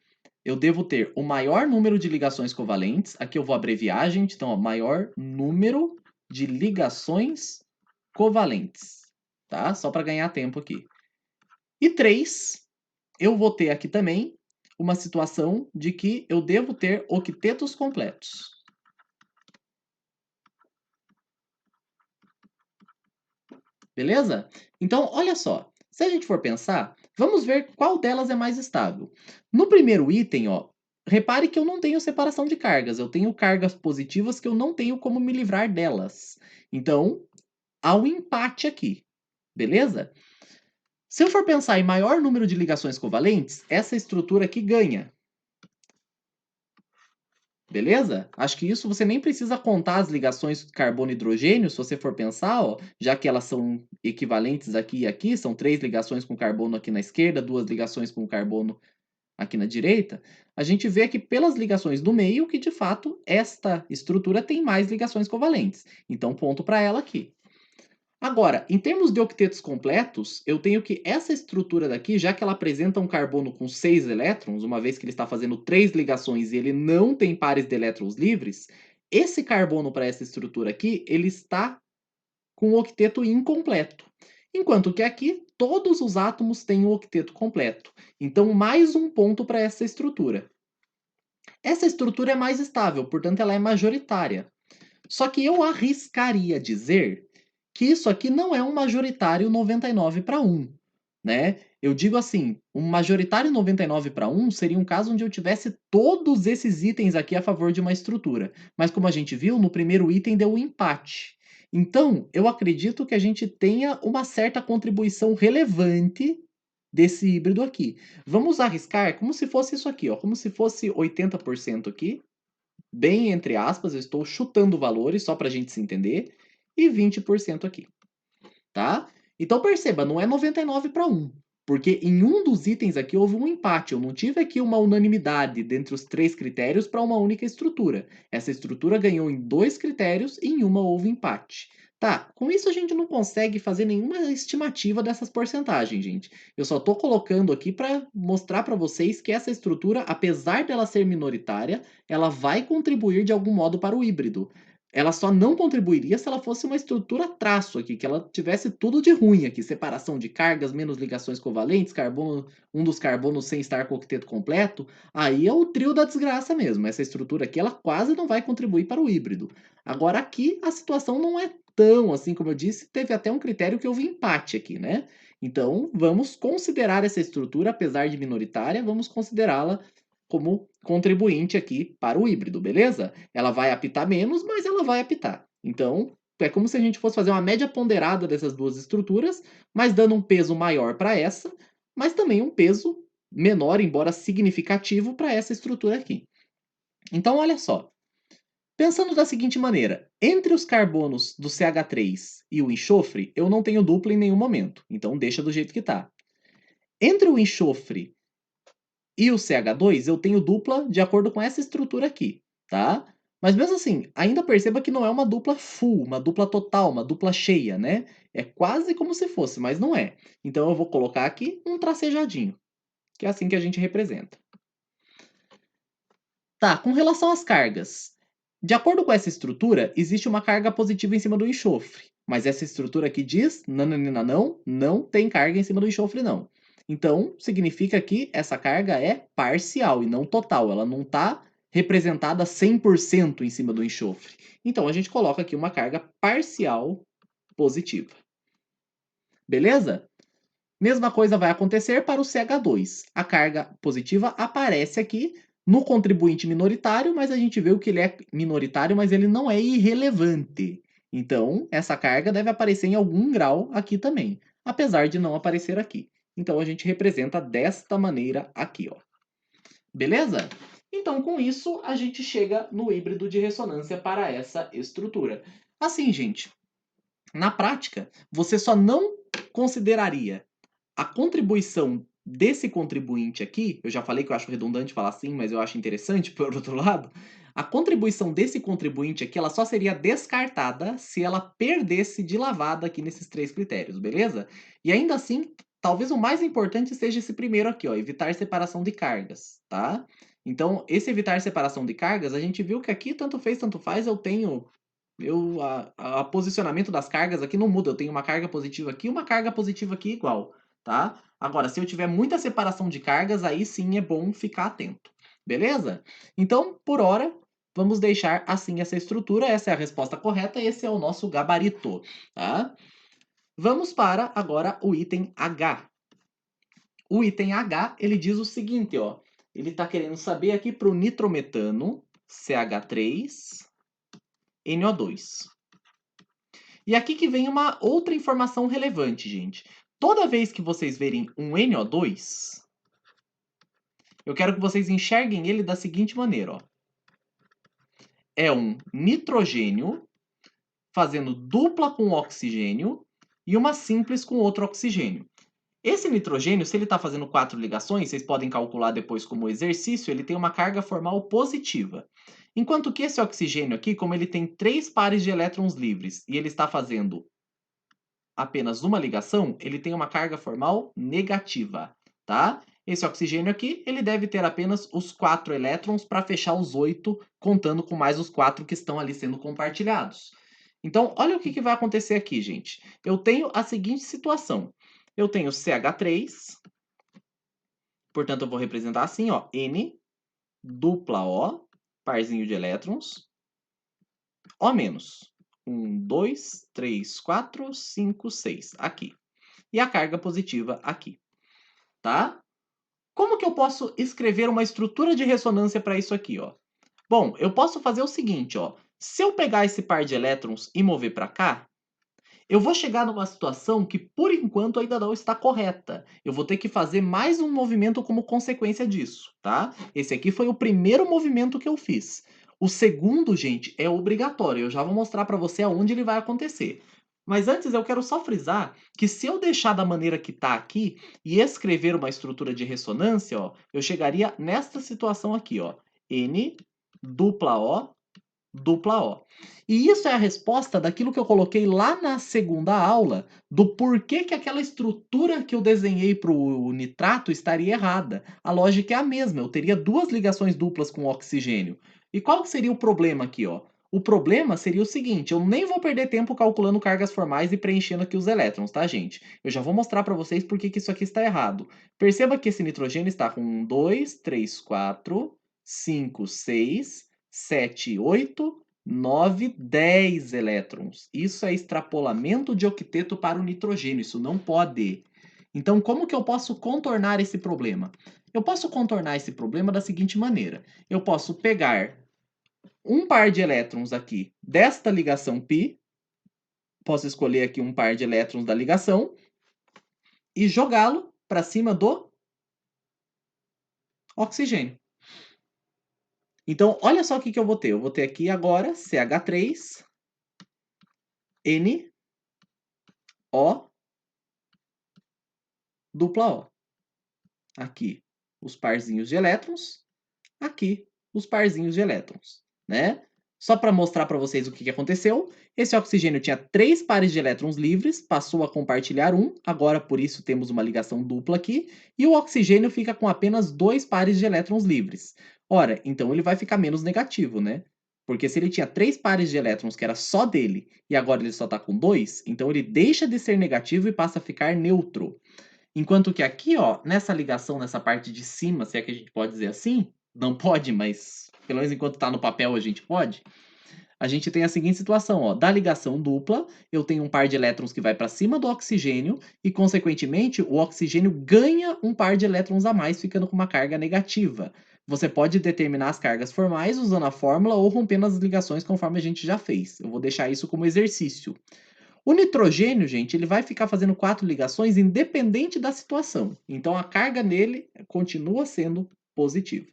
eu devo ter o maior número de ligações covalentes. Aqui eu vou abreviar, gente. Então, ó, maior número de ligações covalentes, tá? Só para ganhar tempo aqui. E 3, eu vou ter aqui também uma situação de que eu devo ter octetos completos. Beleza? Então, olha só. Se a gente for pensar, vamos ver qual delas é mais estável. No primeiro item, ó, repare que eu não tenho separação de cargas. Eu tenho cargas positivas que eu não tenho como me livrar delas. Então, há um empate aqui. Beleza? Se eu for pensar em maior número de ligações covalentes, essa estrutura aqui ganha. Beleza? Acho que isso você nem precisa contar as ligações carbono e hidrogênio, se você for pensar, ó, já que elas são equivalentes aqui e aqui, são 3 ligações com carbono aqui na esquerda, 2 ligações com carbono aqui na direita, a gente vê aqui pelas ligações do meio que, de fato, esta estrutura tem mais ligações covalentes. Então, ponto para ela aqui. Agora, em termos de octetos completos, eu tenho que essa estrutura daqui, já que ela apresenta um carbono com 6 elétrons, uma vez que ele está fazendo 3 ligações e ele não tem pares de elétrons livres, esse carbono para essa estrutura aqui, ele está com o octeto incompleto. Enquanto que aqui, todos os átomos têm o octeto completo. Então, mais um ponto para essa estrutura. Essa estrutura é mais estável, portanto, ela é majoritária. Só que eu arriscaria dizer que isso aqui não é um majoritário 99 para 1, né? Eu digo assim, um majoritário 99 para 1 seria um caso onde eu tivesse todos esses itens aqui a favor de uma estrutura. Mas como a gente viu, no primeiro item deu um empate. Então, eu acredito que a gente tenha uma certa contribuição relevante desse híbrido aqui. Vamos arriscar como se fosse isso aqui, ó, como se fosse 80% aqui, bem entre aspas, eu estou chutando valores só para a gente se entender, e 20% aqui, tá? Então perceba, não é 99 para 1, porque em um dos itens aqui houve um empate, eu não tive aqui uma unanimidade dentre os 3 critérios para uma única estrutura. Essa estrutura ganhou em 2 critérios e em uma houve empate. Tá, com isso a gente não consegue fazer nenhuma estimativa dessas porcentagens, gente. Eu só estou colocando aqui para mostrar para vocês que essa estrutura, apesar dela ser minoritária, ela vai contribuir de algum modo para o híbrido. Ela só não contribuiria se ela fosse uma estrutura traço aqui, que ela tivesse tudo de ruim aqui, separação de cargas, menos ligações covalentes, carbono, um dos carbonos sem estar com o octeto completo, aí é o trio da desgraça mesmo. Essa estrutura aqui, ela quase não vai contribuir para o híbrido. Agora aqui a situação não é tão assim, como eu disse, teve até um critério que houve empate aqui, né? Então, vamos considerar essa estrutura, apesar de minoritária, vamos considerá-la como contribuinte aqui para o híbrido, beleza? Ela vai apitar menos, mas ela vai apitar. Então, é como se a gente fosse fazer uma média ponderada dessas duas estruturas, mas dando um peso maior para essa, mas também um peso menor, embora significativo, para essa estrutura aqui. Então, olha só. Pensando da seguinte maneira, entre os carbonos do CH3 e o enxofre, eu não tenho dupla em nenhum momento, então deixa do jeito que está. Entre o enxofre e o CH2, eu tenho dupla de acordo com essa estrutura aqui, tá? Mas mesmo assim, ainda perceba que não é uma dupla full, uma dupla total, uma dupla cheia, né? É quase como se fosse, mas não é. Então eu vou colocar aqui um tracejadinho, que é assim que a gente representa. Tá, com relação às cargas. De acordo com essa estrutura, existe uma carga positiva em cima do enxofre. Mas essa estrutura aqui diz, nananina não tem carga em cima do enxofre não. Então, significa que essa carga é parcial e não total. Ela não está representada 100% em cima do enxofre. Então, a gente coloca aqui uma carga parcial positiva. Beleza? Mesma coisa vai acontecer para o CH2. A carga positiva aparece aqui no contribuinte minoritário, mas a gente viu que ele é minoritário, mas ele não é irrelevante. Então, essa carga deve aparecer em algum grau aqui também, apesar de não aparecer aqui. Então, a gente representa desta maneira aqui, ó. Beleza? Então, com isso, a gente chega no híbrido de ressonância para essa estrutura. Assim, gente, na prática, você só não consideraria a contribuição desse contribuinte aqui, eu já falei que eu acho redundante falar assim, mas eu acho interessante por outro lado, a contribuição desse contribuinte aqui, ela só seria descartada se ela perdesse de lavada aqui nesses três critérios, beleza? E ainda assim, talvez o mais importante seja esse primeiro aqui, ó, evitar separação de cargas, tá? Então, esse evitar separação de cargas, a gente viu que aqui tanto fez, tanto faz, a posicionamento das cargas aqui não muda. Eu tenho uma carga positiva aqui e uma carga positiva aqui igual, tá? Agora, se eu tiver muita separação de cargas, aí sim é bom ficar atento. Beleza? Então, por hora, vamos deixar assim essa estrutura. Essa é a resposta correta. Esse é o nosso gabarito, tá? Vamos para agora o item H. O item H, ele diz o seguinte, ó. Ele está querendo saber aqui para o nitrometano, CH3NO2. E aqui que vem uma outra informação relevante, gente. Toda vez que vocês verem um NO2, eu quero que vocês enxerguem ele da seguinte maneira, ó. É um nitrogênio fazendo dupla com oxigênio e uma simples com outro oxigênio. Esse nitrogênio, se ele está fazendo 4 ligações, vocês podem calcular depois como exercício, ele tem uma carga formal positiva. Enquanto que esse oxigênio aqui, como ele tem 3 pares de elétrons livres e ele está fazendo apenas uma ligação, ele tem uma carga formal negativa, tá? Esse oxigênio aqui, ele deve ter apenas os 4 elétrons para fechar os 8, contando com mais os 4 que estão ali sendo compartilhados. Então, olha o que vai acontecer aqui, gente. Eu tenho a seguinte situação. Eu tenho CH3, portanto, eu vou representar assim, ó, N, dupla O, parzinho de elétrons, O menos. 1, 2, 3, 4, 5, 6. Aqui. E a carga positiva aqui, tá? Como que eu posso escrever uma estrutura de ressonância para isso aqui, ó? Bom, eu posso fazer o seguinte, ó. Se eu pegar esse par de elétrons e mover para cá, eu vou chegar numa situação que, por enquanto, ainda não está correta. Eu vou ter que fazer mais um movimento como consequência disso, tá? Esse aqui foi o primeiro movimento que eu fiz. O segundo, gente, é obrigatório. Eu já vou mostrar para você aonde ele vai acontecer. Mas antes eu quero só frisar que se eu deixar da maneira que está aqui e escrever uma estrutura de ressonância, ó, eu chegaria nesta situação aqui, ó. N dupla O dupla O. E isso é a resposta daquilo que eu coloquei lá na segunda aula, do porquê que aquela estrutura que eu desenhei para o nitrato estaria errada. A lógica é a mesma, eu teria duas ligações duplas com oxigênio. E qual que seria o problema aqui, ó? O problema seria o seguinte, eu nem vou perder tempo calculando cargas formais e preenchendo aqui os elétrons, tá, gente? Eu já vou mostrar para vocês por que isso aqui está errado. Perceba que esse nitrogênio está com 1, 2, 3, 4, 5, 6, 7, 8, 9, 10 elétrons. Isso é extrapolamento de octeto para o nitrogênio. Isso não pode. Então, como que eu posso contornar esse problema? Eu posso contornar esse problema da seguinte maneira. Eu posso pegar um par de elétrons aqui desta ligação π, posso escolher aqui um par de elétrons da ligação e jogá-lo para cima do oxigênio. Então, olha só o que eu vou ter. Eu vou ter aqui agora CH3, N, O, dupla O. Aqui, os parzinhos de elétrons. Aqui, os parzinhos de elétrons, né? Só para mostrar para vocês o que aconteceu, esse oxigênio tinha 3 pares de elétrons livres, passou a compartilhar um, agora por isso temos uma ligação dupla aqui, e o oxigênio fica com apenas 2 pares de elétrons livres. Ora, então ele vai ficar menos negativo, né? Porque se ele tinha 3 pares de elétrons que era só dele, e agora ele só está com 2, então ele deixa de ser negativo e passa a ficar neutro. Enquanto que aqui, ó, nessa ligação, nessa parte de cima, se é que a gente pode dizer assim, não pode, mas pelo menos enquanto está no papel a gente pode. A gente tem a seguinte situação, ó, da ligação dupla, eu tenho um par de elétrons que vai para cima do oxigênio e, consequentemente, o oxigênio ganha um par de elétrons a mais, ficando com uma carga negativa. Você pode determinar as cargas formais usando a fórmula ou rompendo as ligações conforme a gente já fez. Eu vou deixar isso como exercício. O nitrogênio, gente, ele vai ficar fazendo 4 ligações independente da situação. Então a carga nele continua sendo positiva.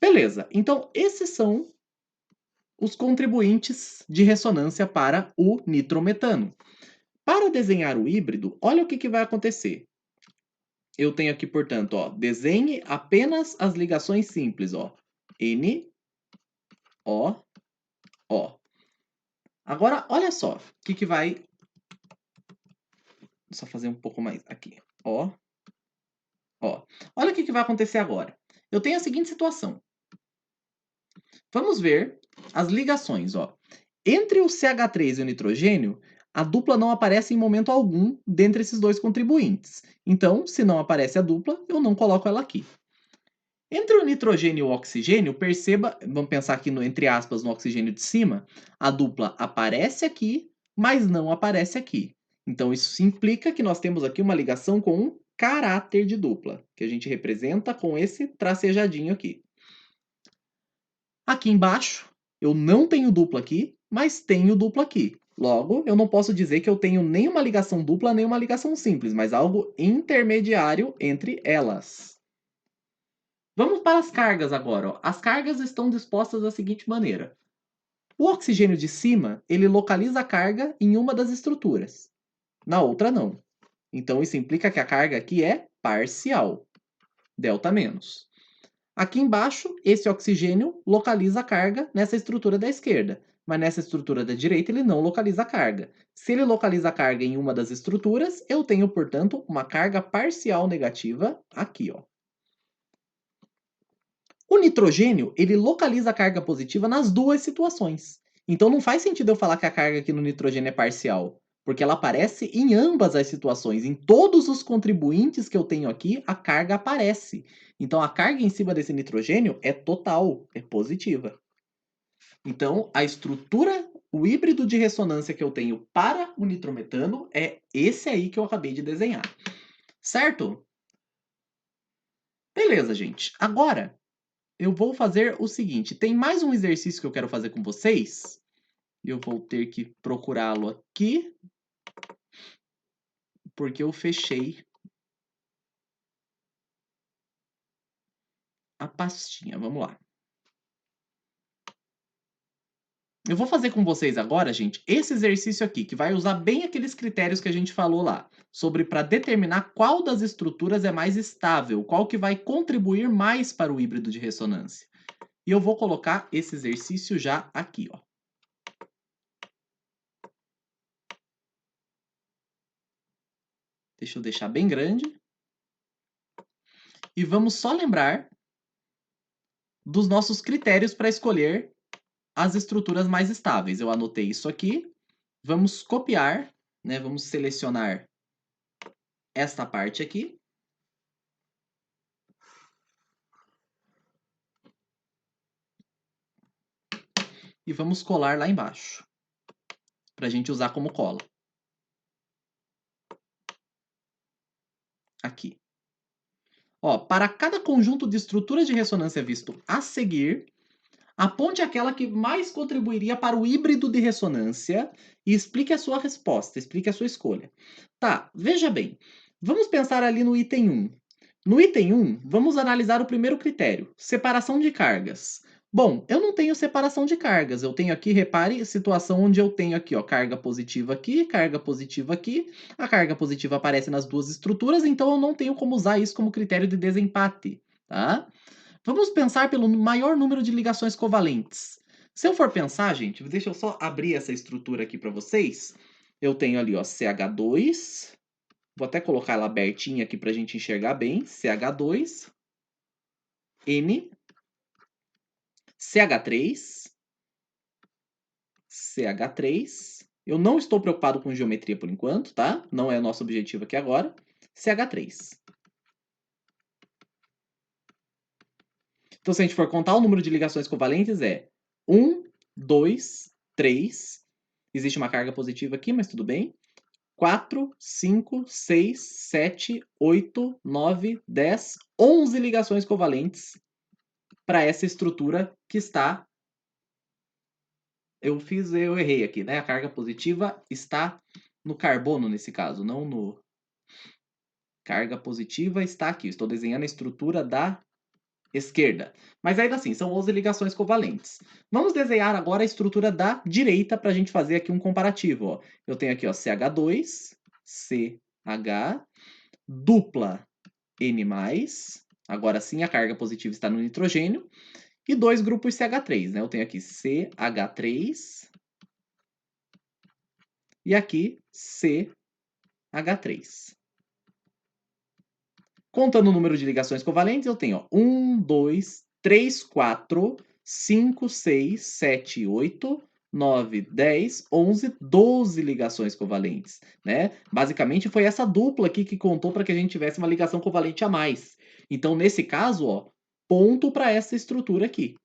Beleza, então esses são os contribuintes de ressonância para o nitrometano. Para desenhar o híbrido, olha o que vai acontecer. Eu tenho aqui, portanto, ó, desenhe apenas as ligações simples, ó. N, O, O. Agora, olha só, o que vai... Só fazer um pouco mais aqui. Ó, ó. Olha o que vai acontecer agora. Eu tenho a seguinte situação. Vamos ver as ligações, ó. Entre o CH3 e o nitrogênio, a dupla não aparece em momento algum dentre esses dois contribuintes. Então, se não aparece a dupla, eu não coloco ela aqui. Entre o nitrogênio e o oxigênio, perceba, vamos pensar aqui no, entre aspas, no oxigênio de cima, a dupla aparece aqui, mas não aparece aqui. Então, isso implica que nós temos aqui uma ligação com um caráter de dupla, que a gente representa com esse tracejadinho aqui. Aqui embaixo, eu não tenho dupla aqui, mas tenho dupla aqui. Logo, eu não posso dizer que eu tenho nem uma ligação dupla, nem uma ligação simples, mas algo intermediário entre elas. Vamos para as cargas agora. Ó. As cargas estão dispostas da seguinte maneira. O oxigênio de cima, ele localiza a carga em uma das estruturas. Na outra, não. Então, isso implica que a carga aqui é parcial. Delta menos. Aqui embaixo, esse oxigênio localiza a carga nessa estrutura da esquerda. Mas nessa estrutura da direita, ele não localiza a carga. Se ele localiza a carga em uma das estruturas, eu tenho, portanto, uma carga parcial negativa aqui, ó. O nitrogênio, ele localiza a carga positiva nas duas situações. Então não faz sentido eu falar que a carga aqui no nitrogênio é parcial, porque ela aparece em ambas as situações. Em todos os contribuintes que eu tenho aqui, a carga aparece. Então a carga em cima desse nitrogênio é total, é positiva. Então a estrutura, o híbrido de ressonância que eu tenho para o nitrometano é esse aí que eu acabei de desenhar. Certo? Beleza, gente. Agora eu vou fazer o seguinte, tem mais um exercício que eu quero fazer com vocês. Eu vou ter que procurá-lo aqui, porque eu fechei a pastinha. Vamos lá. Eu vou fazer com vocês agora, gente, esse exercício aqui, que vai usar bem aqueles critérios que a gente falou lá, sobre para determinar qual das estruturas é mais estável, qual que vai contribuir mais para o híbrido de ressonância. E eu vou colocar esse exercício já aqui, ó. Deixa eu deixar bem grande. E vamos só lembrar dos nossos critérios para escolher as estruturas mais estáveis. Eu anotei isso aqui. Vamos copiar, né? Vamos selecionar esta parte aqui. E vamos colar lá embaixo, para a gente usar como cola. Aqui. Ó, para cada conjunto de estruturas de ressonância visto a seguir, aponte aquela que mais contribuiria para o híbrido de ressonância e explique a sua resposta, explique a sua escolha. Tá, veja bem. Vamos pensar ali no item 1. No item 1, vamos analisar o primeiro critério, separação de cargas. Bom, eu não tenho separação de cargas, eu tenho aqui, repare, situação onde eu tenho aqui, ó, carga positiva aqui, a carga positiva aparece nas duas estruturas, então eu não tenho como usar isso como critério de desempate, tá? Vamos pensar pelo maior número de ligações covalentes. Se eu for pensar, gente, deixa eu só abrir essa estrutura aqui para vocês. Eu tenho ali, ó, CH2. Vou até colocar ela abertinha aqui para a gente enxergar bem. CH2, N, CH3, CH3. Eu não estou preocupado com geometria por enquanto, tá? Não é o nosso objetivo aqui agora. CH3. Então, se a gente for contar o número de ligações covalentes, é 1, 2, 3. Existe uma carga positiva aqui, mas tudo bem. 4, 5, 6, 7, 8, 9, 10, 11 ligações covalentes para essa estrutura que está... Eu errei aqui, né? A carga positiva está no carbono nesse caso, não no... Carga positiva está aqui. Estou desenhando a estrutura da esquerda. Mas ainda assim, são 11 ligações covalentes. Vamos desenhar agora a estrutura da direita para a gente fazer aqui um comparativo. Ó. Eu tenho aqui ó, CH2, CH, dupla N+, agora sim a carga positiva está no nitrogênio, e dois grupos CH3. Né? Eu tenho aqui CH3 e aqui CH3. Contando o número de ligações covalentes, eu tenho ó, 1, 2, 3, 4, 5, 6, 7, 8, 9, 10, 11, 12 ligações covalentes. Né? Basicamente, foi essa dupla aqui que contou para que a gente tivesse uma ligação covalente a mais. Então, nesse caso, ó, ponto para essa estrutura aqui.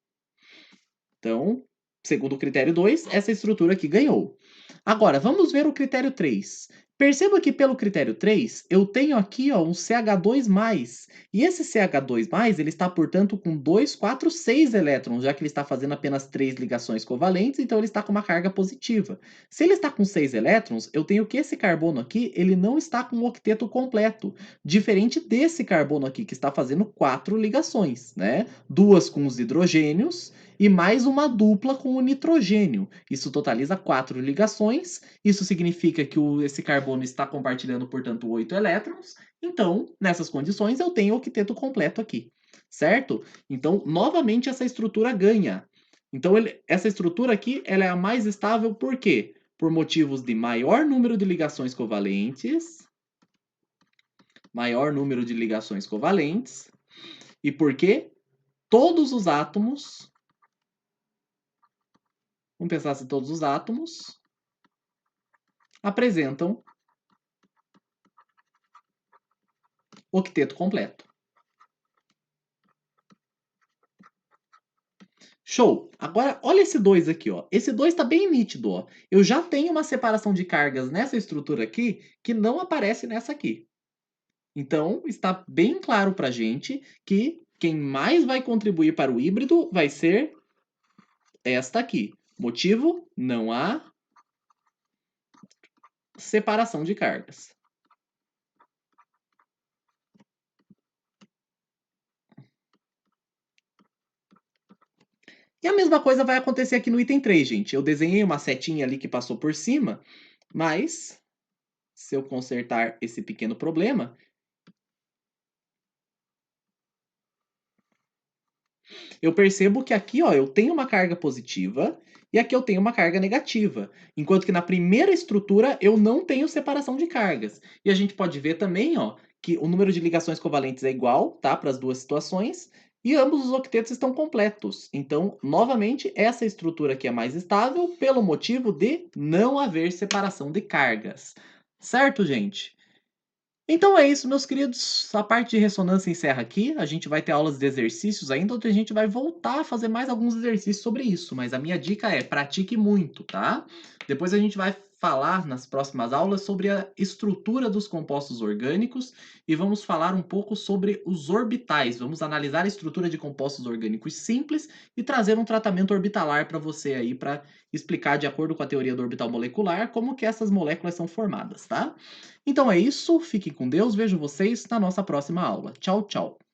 Então, segundo o critério 2, essa estrutura aqui ganhou. Agora, vamos ver o critério 3. Perceba que pelo critério 3, eu tenho aqui ó, um CH2+. E esse CH2+, ele está, portanto, com 2, 4, 6 elétrons, já que ele está fazendo apenas 3 ligações covalentes, então ele está com uma carga positiva. Se ele está com 6 elétrons, eu tenho que esse carbono aqui, ele não está com o octeto completo, diferente desse carbono aqui, que está fazendo 4 ligações, né? 2 com os hidrogênios, e mais uma dupla com o nitrogênio. Isso totaliza 4 ligações. Isso significa que esse carbono está compartilhando, portanto, 8 elétrons. Então, nessas condições, eu tenho o octeto completo aqui, certo? Então, novamente, essa estrutura ganha. Então, essa estrutura aqui ela é a mais estável por quê? Por motivos de maior número de ligações covalentes, e porque todos os átomos... Vamos pensar se todos os átomos apresentam octeto completo. Show! Agora, olha esse 2 aqui, ó. Esse 2 está bem nítido, ó. Eu já tenho uma separação de cargas nessa estrutura aqui que não aparece nessa aqui. Então, está bem claro para a gente que quem mais vai contribuir para o híbrido vai ser esta aqui. Motivo? Não há separação de cargas. E a mesma coisa vai acontecer aqui no item 3, gente. Eu desenhei uma setinha ali que passou por cima, mas se eu consertar esse pequeno problema, eu percebo que aqui ó, eu tenho uma carga positiva e aqui eu tenho uma carga negativa. Enquanto que na primeira estrutura eu não tenho separação de cargas. E a gente pode ver também ó, que o número de ligações covalentes é igual tá, para as duas situações. E ambos os octetos estão completos. Então, novamente, essa estrutura aqui é mais estável pelo motivo de não haver separação de cargas. Certo, gente? Então é isso, meus queridos. A parte de ressonância encerra aqui. A gente vai ter aulas de exercícios ainda, onde a gente vai voltar a fazer mais alguns exercícios sobre isso. Mas a minha dica é pratique muito, tá? Depois a gente vai falar nas próximas aulas sobre a estrutura dos compostos orgânicos e vamos falar um pouco sobre os orbitais. Vamos analisar a estrutura de compostos orgânicos simples e trazer um tratamento orbitalar para você aí para explicar de acordo com a teoria do orbital molecular como que essas moléculas são formadas, tá? Então é isso, fique com Deus, vejo vocês na nossa próxima aula. Tchau, tchau.